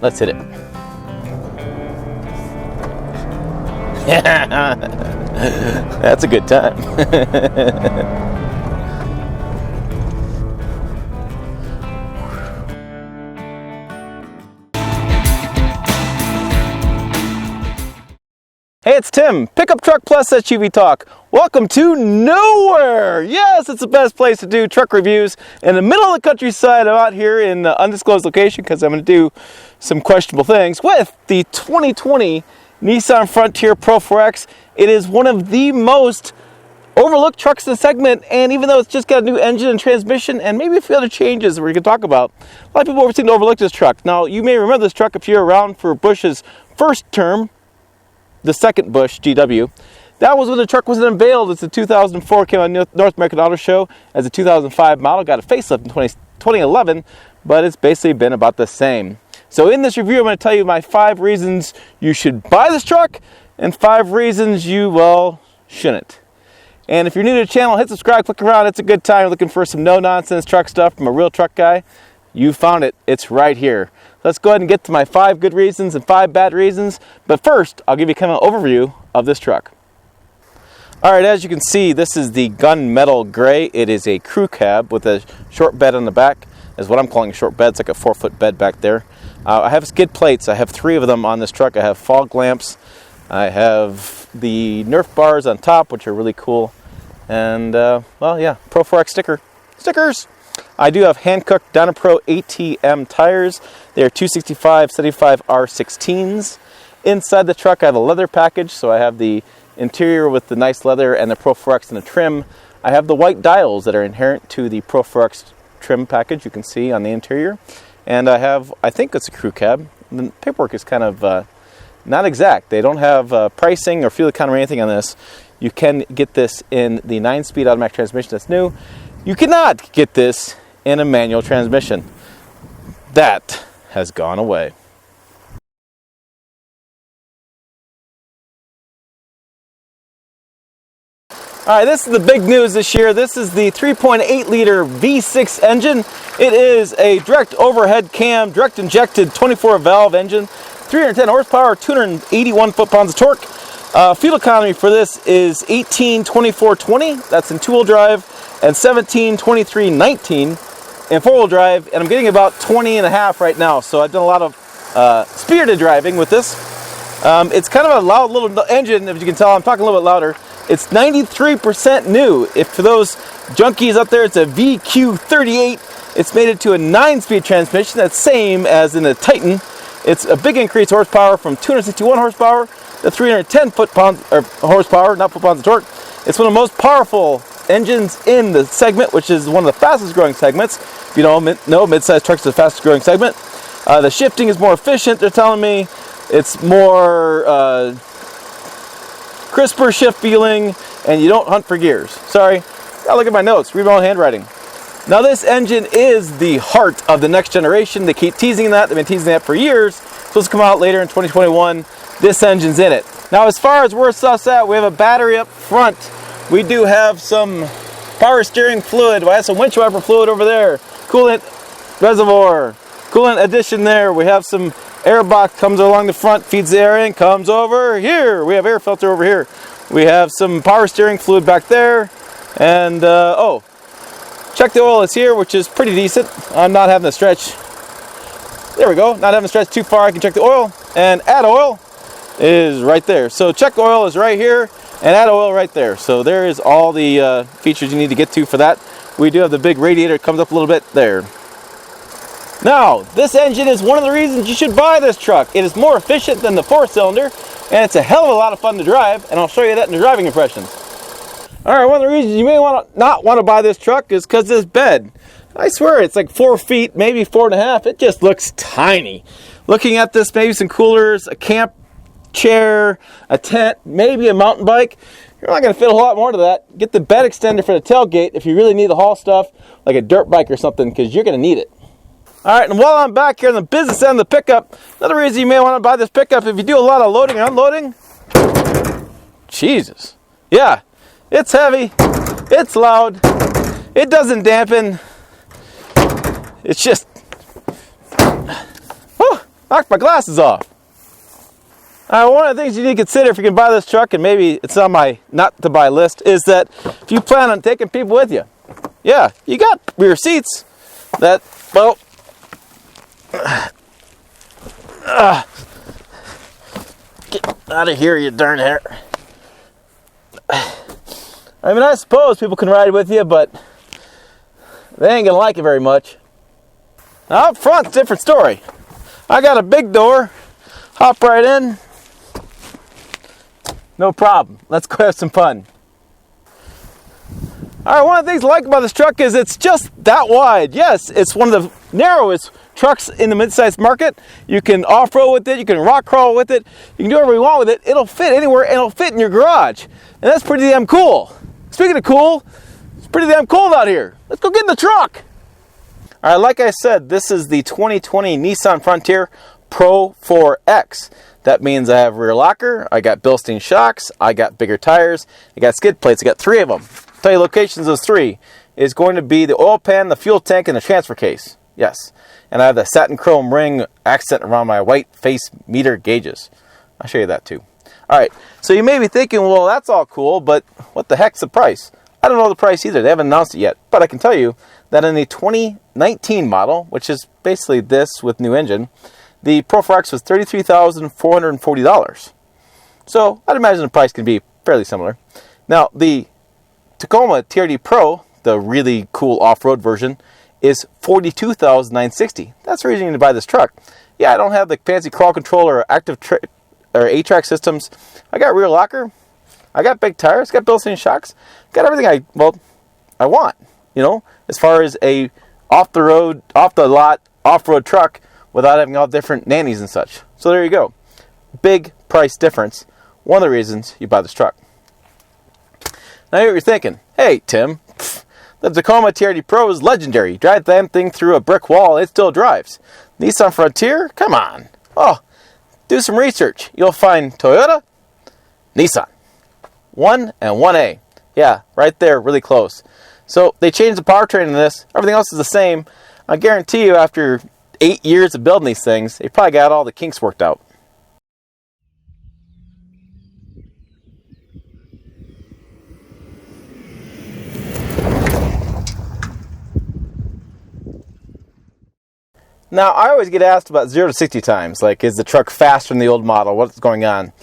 Let's hit it. That's a good time. Hey, it's Tim, Pickup Truck Plus SUV Talk. Welcome to nowhere! Yes, it's the best place to do truck reviews in the middle of the countryside. I'm out here in an undisclosed location because I'm going to do some questionable things with the 2020 Nissan Frontier PRO-4X. It is one of the most overlooked trucks in the segment, and even though it's just got a new engine and transmission and maybe a few other changes that we can talk about, a lot of people seem to overlook this truck. Now, you may remember this truck if you're around for Bush's first term, the second Bush GW. That was when the truck was unveiled. It's a 2004, came on North American Auto Show as a 2005 model, got a facelift in 2011, but it's basically been about the same. So in this review, I'm going to tell you my 5 reasons you should buy this truck and 5 reasons you, well, shouldn't. And if you're new to the channel, hit subscribe, click around. It's a good time. You're looking for some no-nonsense truck stuff from a real truck guy. You found it. It's right here. Let's go ahead and get to my 5 good reasons and 5 bad reasons. But first, I'll give you kind of an overview of this truck. All right, as you can see, this is the gunmetal gray. It is a crew cab with a short bed on the back. Is what I'm calling a short bed. It's like a 4-foot bed back there. I have skid plates. I have 3 of them on this truck. I have fog lamps. I have the Nerf bars on top, which are really cool. And, well, yeah, Pro-4X stickers. I do have hand-cooked Dynapro ATM tires. They are 265/75 R16s. Inside the truck, I have a leather package, so I have the interior with the nice leather and the Pro-4X and the trim. I have the white dials that are inherent to the Pro-4X trim package you can see on the interior. And I have, I think it's a crew cab. The paperwork is kind of not exact. They don't have pricing or fuel economy or anything on this. You can get this in the 9-speed automatic transmission that's new. You cannot get this in a manual transmission. That has gone away. All right, this is the big news this year. This is the 3.8 liter V6 engine. It is a direct overhead cam, direct injected 24 valve engine, 310 horsepower, 281 foot-pounds of torque. Fuel economy for this is 18-24-20. That's in 2-wheel drive, and 17-23-19 in 4-wheel drive. And I'm getting about 20 and a half right now. So I've done a lot of spirited driving with this. It's kind of a loud little engine, if you can tell. I'm talking a little bit louder. It's 93% new. If for those junkies out there, it's a VQ38. It's made it to a 9-speed transmission. That's same as in the Titan. It's a big increase horsepower from 261 horsepower to 310 horsepower, not foot-pounds of torque. It's one of the most powerful engines in the segment, which is one of the fastest growing segments. If you don't know, mid-size trucks are the fastest growing segment. The shifting is more efficient, they're telling me. It's more crisper shift feeling, and you don't hunt for gears. Sorry, gotta look at my notes, read my own handwriting. Now this engine is the heart of the next generation. They keep teasing that. They've been teasing that for years. It's supposed to come out later in 2021. This engine's in it. Now as far as where stuff's at, we have a battery up front. We do have some power steering fluid. We have some windshield wiper fluid over there. Coolant reservoir. Coolant addition there. We have some air box comes along the front, feeds the air in, comes over here. We have air filter over here. We have some power steering fluid back there. And, oh, check the oil is here, which is pretty decent. I'm not having to stretch. There we go. Not having to stretch too far. I can check the oil. And add oil is right there. So check oil is right here. And add oil right there. So there is all the features you need to get to for that. We do have the big radiator. It comes up a little bit there. Now, this engine is one of the reasons you should buy this truck. It is more efficient than the 4-cylinder, and it's a hell of a lot of fun to drive, and I'll show you that in the driving impressions. All right, one of the reasons you may not want to buy this truck is because this bed. I swear it's like 4 feet, maybe 4.5. It just looks tiny. Looking at this, maybe some coolers, a camp chair, a tent, maybe a mountain bike. You're not going to fit a whole lot more to that. Get the bed extender for the tailgate if you really need to haul stuff, like a dirt bike or something, because you're going to need it. All right, and while I'm back here on the business end of the pickup, another reason you may want to buy this pickup, if you do a lot of loading and unloading, Jesus. Yeah, it's heavy, it's loud, it doesn't dampen, it's just Knocked my glasses off. One of the things you need to consider if you can buy this truck, and maybe it's on my not to buy list, is that if you plan on taking people with you, yeah, you got rear seats that, well, get out of here, you darn hair. I mean, I suppose people can ride with you, but they ain't gonna like it very much. Now up front, different story. I got a big door, hop right in. No problem. Let's go have some fun. Alright, one of the things I like about this truck is it's just that wide. Yes, it's one of the narrowest trucks in the mid-sized market. You can off-road with it, you can rock crawl with it, you can do whatever you want with it. It'll fit anywhere and it'll fit in your garage. And that's pretty damn cool. Speaking of cool, it's pretty damn cold out here. Let's go get in the truck. Alright, like I said, this is the 2020 Nissan Frontier PRO-4X. That means I have rear locker, I got Bilstein shocks, I got bigger tires, I got skid plates, I got 3 of them. I'll tell you locations of those 3 is going to be the oil pan, the fuel tank, and the transfer case. Yes. And I have the satin chrome ring accent around my white face meter gauges. I'll show you that too. Alright, so you may be thinking, well, that's all cool, but what the heck's the price? I don't know the price either. They haven't announced it yet. But I can tell you that in the 2019 model, which is basically this with new engine, the Pro-4X was $33,440. So I'd imagine the price can be fairly similar. Now, the Tacoma TRD Pro, the really cool off-road version, is $42,960. That's the reason you need to buy this truck. Yeah, I don't have the fancy crawl control or active or A-track systems. I got rear locker. I got big tires. Got Bilstein shocks. Got everything I want. You know, as far as a off the road, off the lot, off-road truck without having all different nannies and such. So there you go. Big price difference. One of the reasons you buy this truck. Now you're thinking, hey Tim, the Tacoma TRD Pro is legendary. You drive that thing through a brick wall, it still drives. Nissan Frontier? Come on. Oh, do some research. You'll find Toyota, Nissan. 1 and 1A. Yeah, right there, really close. So they changed the powertrain in this. Everything else is the same. I guarantee you after 8 years of building these things, they probably got all the kinks worked out. Now, I always get asked about 0 to 60 times. Like, is the truck faster than the old model? What's going on?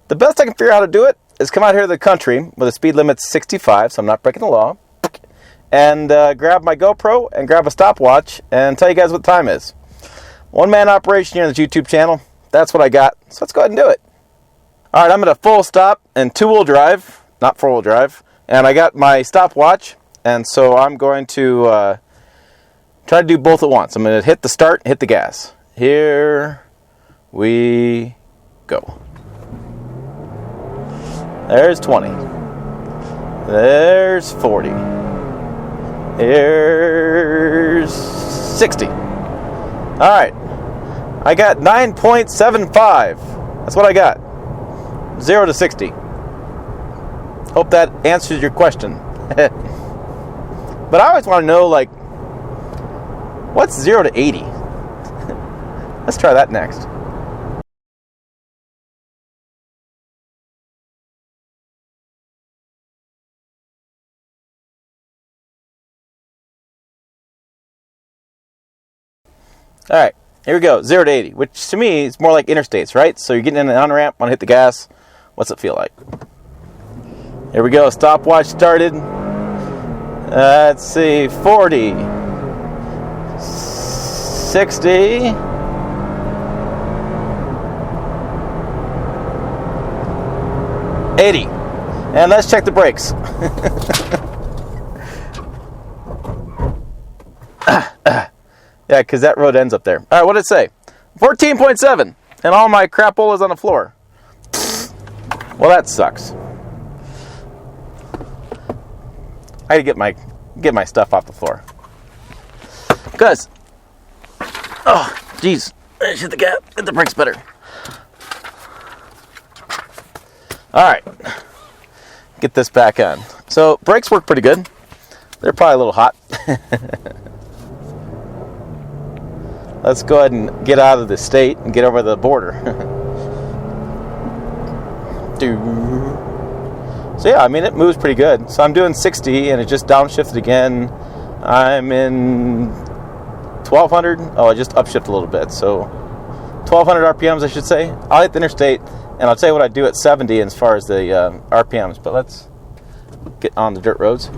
The best I can figure out how to do it is come out here to the country where the speed limit's 65, so I'm not breaking the law, and grab my GoPro and grab a stopwatch and tell you guys what the time is. One-man operation here on this YouTube channel. That's what I got. So let's go ahead and do it. All right, I'm at a full stop and 2-wheel drive, not 4-wheel drive. And I got my stopwatch, and so I'm going to try to do both at once. I'm going to hit the start and hit the gas. Here we go. There's 20. There's 40. Here's 60. All right. I got 9.75. That's what I got. 0 to 60. Hope that answers your question. But I always want to know, like, what's 0 to 80? Let's try that next. All right, here we go, 0 to 80, which to me is more like interstates, right? So you're getting in an on-ramp, want to hit the gas. What's it feel like? Here we go, stopwatch started. Let's see, 40, 60, 80. And let's check the brakes. Yeah, because that road ends up there. All right, what did it say? 14.7. And all my crapolas on the floor. Well, that sucks. I had to get my stuff off the floor. Because, oh, geez. I hit the gas. Hit the brakes better. All right. Get this back on. So, brakes work pretty good. They're probably a little hot. let's go ahead and get out of the state and get over the border. So yeah, I mean, it moves pretty good. So I'm doing 60 and it just downshifted again. I'm in 1200. Oh, I just upshifted a little bit. So 1200 RPMs, I should say. I'll hit the interstate and I'll tell you what I do at 70 as far as the RPMs. But let's get on the dirt roads.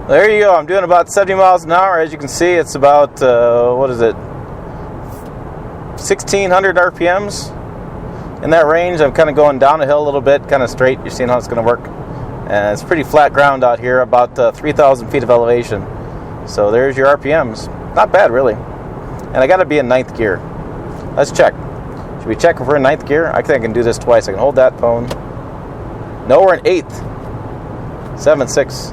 There you go. I'm doing about 70 miles an hour. As you can see, it's about, 1600 RPMs. In that range, I'm kind of going down a hill a little bit, kind of straight. You're seeing how it's going to work. And it's pretty flat ground out here, about 3,000 feet of elevation. So there's your RPMs. Not bad, really. And I got to be in 9th gear. Let's check. Should we check if we're in 9th gear? I think I can do this twice. I can hold that phone. No, we're in 8th. 7-6.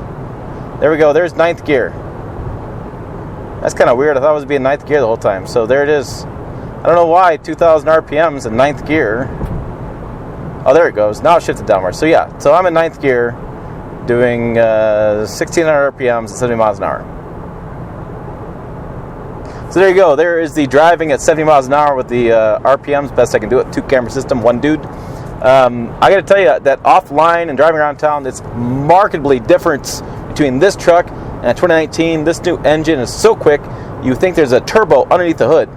There we go. There's 9th gear. That's kind of weird. I thought it was being 9th gear the whole time. So there it is. I don't know why 2,000 RPMs in 9th gear. Oh, there it goes. Now it shifted downward. So yeah. So I'm in 9th gear doing 1,600 RPMs at 70 miles an hour. So there you go. There is the driving at 70 miles an hour with the RPMs. Best I can do it. 2-camera system, 1 dude. I got to tell you that offline and driving around town, it's markedly different between this truck and 2019. This new engine is so quick, you think there's a turbo underneath the hood.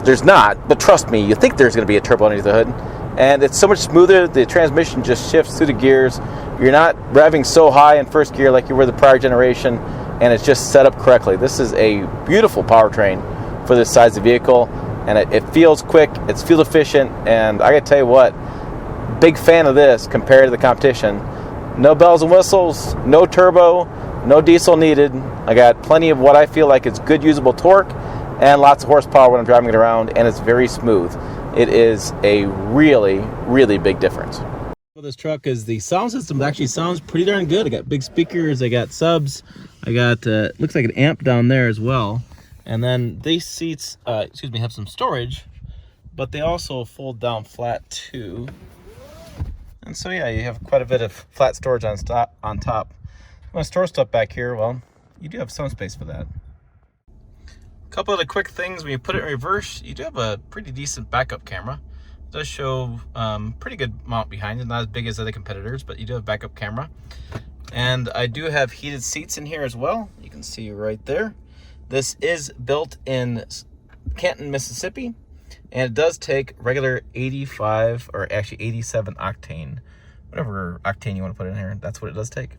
There's not, but trust me, you think there's going to be a turbo underneath the hood. And it's so much smoother. The transmission just shifts through the gears. You're not revving so high in first gear like you were the prior generation, and it's just set up correctly. This is a beautiful powertrain for this size of vehicle, and it feels quick, it's fuel efficient, and I got to tell you what, big fan of this compared to the competition. No bells and whistles, no turbo, no diesel needed. I got plenty of what I feel like is good usable torque and lots of horsepower when I'm driving it around, and it's very smooth. It is a really, really big difference. This truck is the sound system actually sounds pretty darn good. I got big speakers, I got subs, I got looks like an amp down there as well. And then these seats, have some storage, but they also fold down flat too. And so yeah, you have quite a bit of flat storage on top. You want to store stuff back here? Well, you do have some space for that. A couple of the quick things: when you put it in reverse, you do have a pretty decent backup camera. It does show pretty good mount behind it, not as big as other competitors, but you do have backup camera. And I do have heated seats in here as well. You can see right there. This is built in Canton, Mississippi. And it does take regular 85 or actually 87 octane, whatever octane you want to put in here. That's what it does take.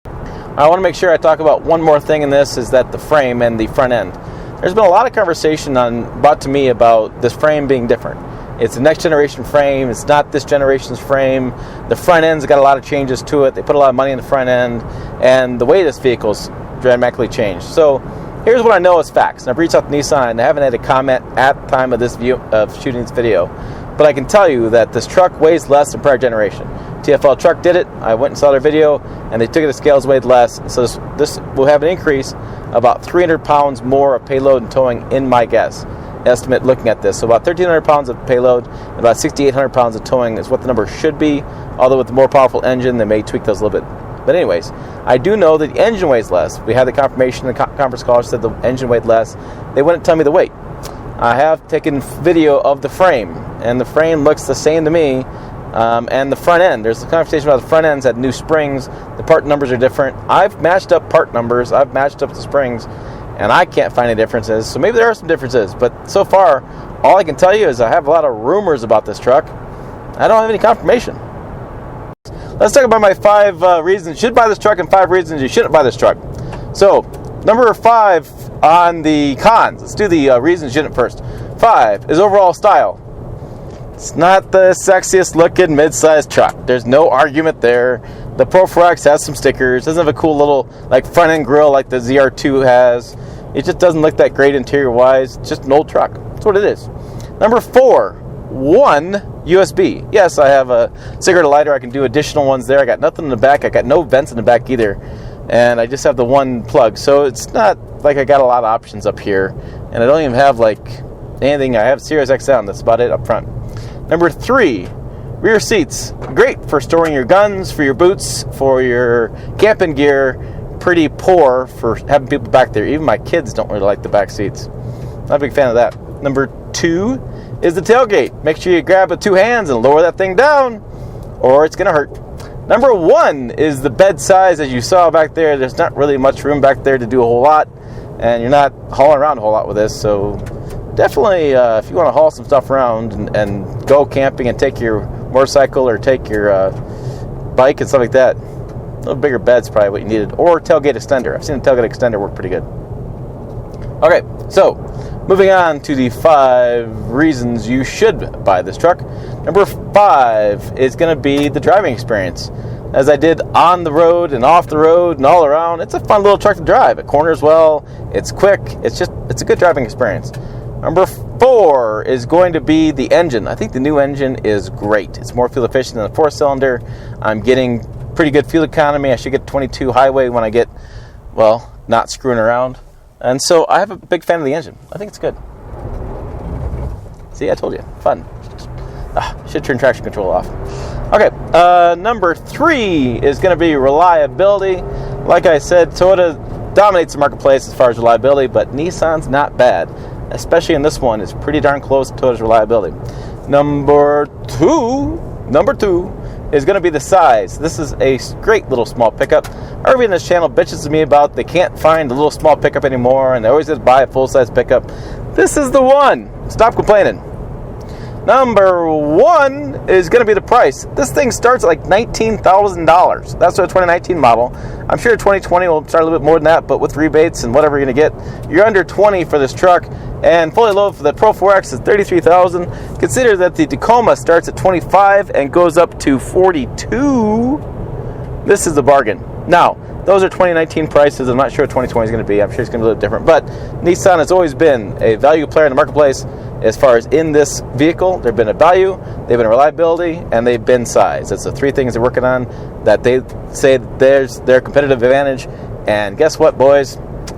I want to make sure I talk about one more thing in this, is that the frame and the front end. There's been a lot of conversation brought to me about this frame being different. It's a next generation frame. It's not this generation's frame. The front end's got a lot of changes to it. They put a lot of money in the front end, and the way this vehicle's dramatically changed. So here's what I know as facts. And I've reached out to Nissan, and I haven't had a comment at the time of shooting this video. But I can tell you that this truck weighs less than prior generation. TFL Truck did it. I went and saw their video, and they took it to scales, weighed less. So this will have an increase of about 300 pounds more of payload and towing in my guess. Estimate looking at this. So about 1,300 pounds of payload and about 6,800 pounds of towing is what the number should be. Although with the more powerful engine, they may tweak those a little bit. But anyways, I do know that the engine weighs less. We had the confirmation in the conference call said the engine weighed less. They wouldn't tell me the weight. I have taken video of the frame, and the frame looks the same to me. And the front end, there's a conversation about the front ends had new springs. The part numbers are different. I've matched up part numbers. I've matched up the springs, and I can't find any differences. So maybe there are some differences. But so far, all I can tell you is I have a lot of rumors about this truck. I don't have any confirmation. Let's talk about my 5 reasons you should buy this truck and 5 reasons you shouldn't buy this truck. So, number 5 on the cons. Let's do the reasons you shouldn't first. 5 is overall style. It's not the sexiest looking mid-sized truck. There's no argument there. The Pro-4X has some stickers. Doesn't have a cool little front end grille like the ZR2 has. It just doesn't look that great interior wise. It's just an old truck. That's what it is. Number 4, 1 USB. Yes, I have a cigarette lighter. I can do additional ones there. I got nothing in the back. I got no vents in the back either. And I just have the one plug. So it's not like I got a lot of options up here. And I don't even have anything. I have Sirius XM. That's about it up front. Number 3, Rear seats, great for storing your guns, for your boots, for your camping gear. Pretty poor for having people back there. Even my kids don't really like the back seats. Not a big fan of that. Number 2 is the tailgate. Make sure you grab it with 2 hands and lower that thing down, or it's going to hurt. Number 1 is the bed size. As you saw back there, there's not really much room back there to do a whole lot, and you're not hauling around a whole lot with this. So definitely, if you want to haul some stuff around and go camping and take your motorcycle or take your bike and stuff like that, a little bigger bed's probably what you needed. Or tailgate extender. I've seen the tailgate extender work pretty good. Okay, so moving on to the 5 reasons you should buy this truck. Number 5 is going to be the driving experience. As I did on the road and off the road and all around, it's a fun little truck to drive. It corners well, it's quick, it's a good driving experience. Number 4 is going to be the engine. I think the new engine is great. It's more fuel efficient than a 4-cylinder. I'm getting pretty good fuel economy. I should get 22 highway when I get, well, not screwing around. And so I have a big fan of the engine. I think it's good. See, I told you. Fun. Should turn traction control off. Okay, number 3 is going to be reliability. Like I said, Toyota dominates the marketplace as far as reliability, but Nissan's not bad. Especially in this one, it's pretty darn close to Toyota's reliability. Number two is going to be the size. This is a great little small pickup. Everybody in this channel bitches to me about they can't find the little small pickup anymore, and they always just buy a full-size pickup. This is the one. Stop complaining. Number 1 is going to be the price. This thing starts at like $19,000. That's a 2019 model. I'm sure 2020 will start a little bit more than that, but with rebates and whatever you're going to get, you're under 20 for this truck. And fully loaded for the Pro-4X is $33,000. Consider that the Tacoma starts at 25 and goes up to 42. This is a bargain. Now, those are 2019 prices. I'm not sure what 2020 is going to be. I'm sure it's going to be a little different. But Nissan has always been a value player in the marketplace. As far as in this vehicle, they've been a value, they've been a reliability, and they've been size. That's the 3 things they're working on that they say there's their competitive advantage. And guess what, boys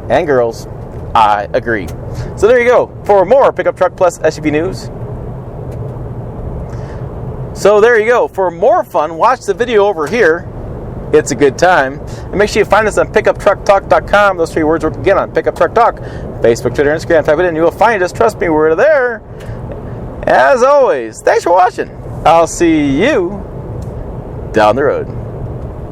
and girls? I agree. So there you go. For more Pickup Truck Plus SUV news. So there you go. For more fun, watch the video over here. It's a good time. And make sure you find us on pickuptrucktalk.com. Those 3 words work again on Pickup Truck Talk. Facebook, Twitter, Instagram. Type it in, you will find us. Trust me, we're there. As always, thanks for watching. I'll see you down the road.